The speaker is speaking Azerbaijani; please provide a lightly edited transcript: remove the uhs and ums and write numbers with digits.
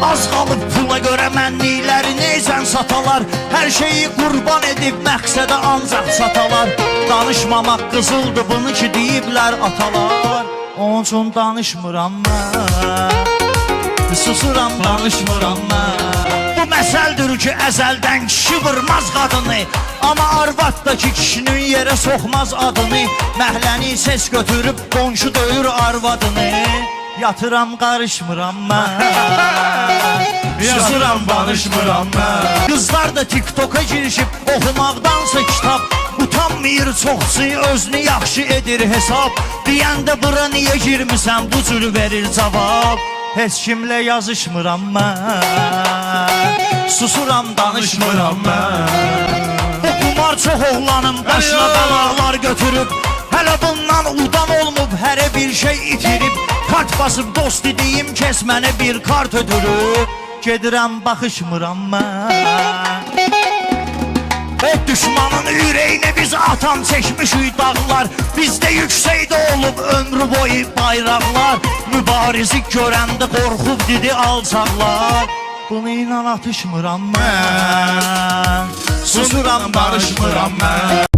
Az qalıb pula görə mənlikləri neysən satalar. Hər şeyi qurban edib məqsədə ancaq çatalar. Danışmamaq qızıldı bunu ki deyiblər atalar. Onun üçün danışmıram mən, susuram danışmıram mən. Bu məsəldir ki əzəldən kişi vurmaz qadını, amma arvad da ki kişinin yerə soxmaz adını. Məhləni ses götürüb qonşu döyür arvadını. Yatıram qarışmıram mən, susuram danışmıram mən. Qızlar da TikTok'a girişib oxumaqdansa kitab, utanmayır çoxsu özünü yaxşı edir hesab. Deyəndə bura niyə girmisən bu cür verir cavab. Heç kimlə yazışmıram mən, susuram danışmıram mən. Bu qumar çox oğlanın başına bəlalar götürüb, hələ bundan udan olmub hərə bir şey itirib. Kart basıb dost dediyim kəs mənə bir kart ödürüb. Gedirəm baxışmıram mən. O düşmanın ürəyini biz atan çəkmişik dağlar. Bizdə yüksəkdə olub ömrü boyu bayraqlar. Mübarizi görəndə qorxub dedi alçaqlar. Bunu inan atışmıram mən, susuram barışmıram mən.